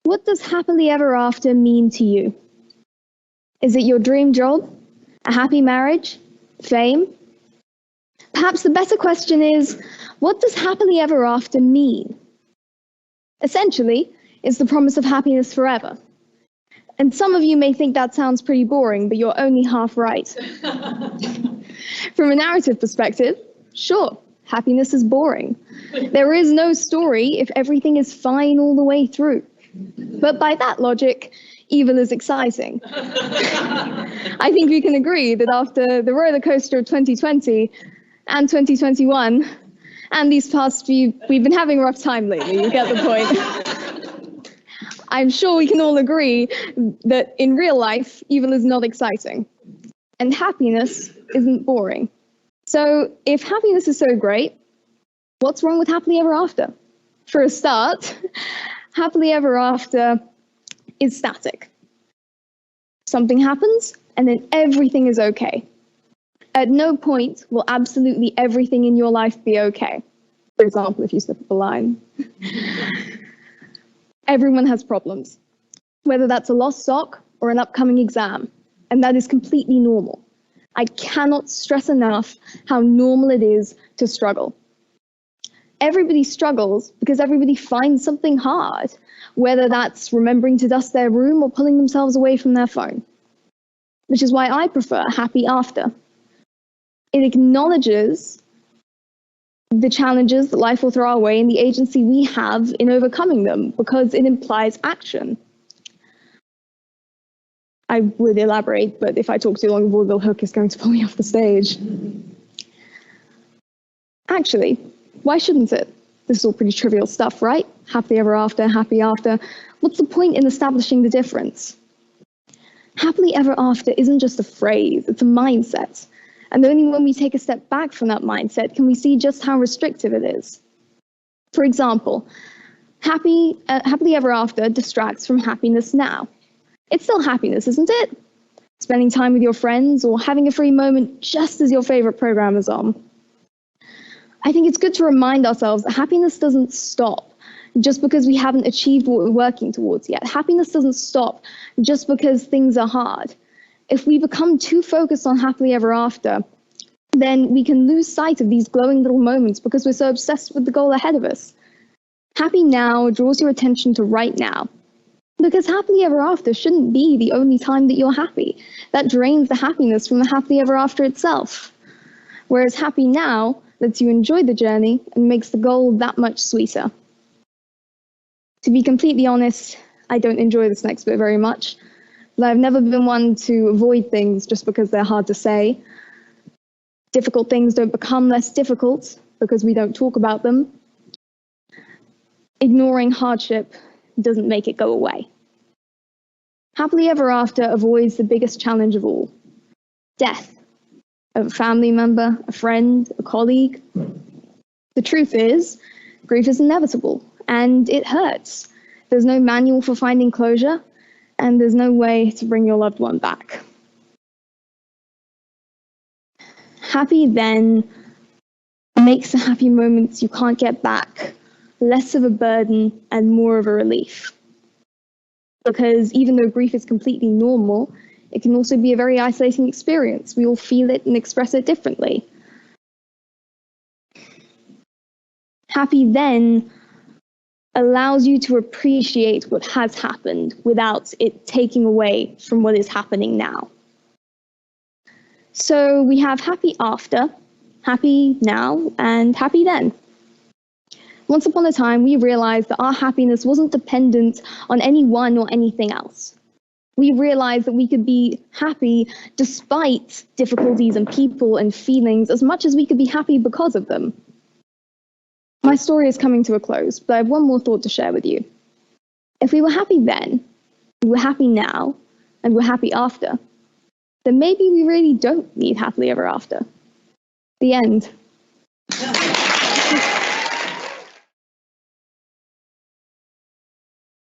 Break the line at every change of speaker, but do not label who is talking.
What does happily ever after mean to you? Is it your dream job? A happy marriage? Fame? Perhaps the better question is, what does happily ever after mean? Essentially, it's the promise of happiness forever. And some of you may think that sounds pretty boring, but you're only half right. From a narrative perspective, sure, happiness is boring. There is no story if everything is fine all the way through. But by that logic, evil is exciting. I think we can agree that after the roller coaster of 2020 and 2021, and these past few, we've been having a rough time lately, you get the point. I'm sure we can all agree that in real life, evil is not exciting, and happiness isn't boring. So if happiness is so great, what's wrong with happily ever after? For a start, happily ever after is static. Something happens, and then everything is okay. At no point will absolutely everything in your life be okay. For example, if you slip up a line. Everyone has problems, whether that's a lost sock or an upcoming exam, and that is completely normal. I cannot stress enough how normal it is to struggle. Everybody struggles because everybody finds something hard, whether that's remembering to dust their room or pulling themselves away from their phone, which is why I prefer happy after. It acknowledges the challenges that life will throw our way and the agency we have in overcoming them, because it implies action. I would elaborate, but if I talk too long, Vaudeville Hook is going to pull me off the stage. Actually, why shouldn't it? This is all pretty trivial stuff, right? Happily ever after, happy after. What's the point in establishing the difference? Happily ever after isn't just a phrase, it's a mindset. And only when we take a step back from that mindset can we see just how restrictive it is. For example, happily ever after distracts from happiness now. It's still happiness, isn't it? Spending time with your friends or having a free moment just as your favorite program is on. I think it's good to remind ourselves that happiness doesn't stop just because we haven't achieved what we're working towards yet. Happiness doesn't stop just because things are hard. If we become too focused on happily ever after, then we can lose sight of these glowing little moments because we're so obsessed with the goal ahead of us. Happy now draws your attention to right now, because happily ever after shouldn't be the only time that you're happy. That drains the happiness from the happily ever after itself. Whereas happy now lets you enjoy the journey and makes the goal that much sweeter. To be completely honest, I don't enjoy this next bit very much. But I've never been one to avoid things just because they're hard to say. Difficult things don't become less difficult because we don't talk about them. Ignoring hardship doesn't make it go away. Happily ever after avoids the biggest challenge of all, death of a family member, a friend, a colleague. The truth is, grief is inevitable and it hurts. There's no manual for finding closure, and there's no way to bring your loved one back. Happy then makes the happy moments you can't get back less of a burden and more of a relief. Because even though grief is completely normal, it can also be a very isolating experience. We all feel it and express it differently. Happy then allows you to appreciate what has happened without it taking away from what is happening now. So we have happy after, happy now, and happy then. Once upon a time, we realized that our happiness wasn't dependent on anyone or anything else. We realized that we could be happy despite difficulties and people and feelings as much as we could be happy because of them. My story is coming to a close, but I have one more thought to share with you. If we were happy then, we were happy now, and we're happy after, then maybe we really don't need happily ever after. The end.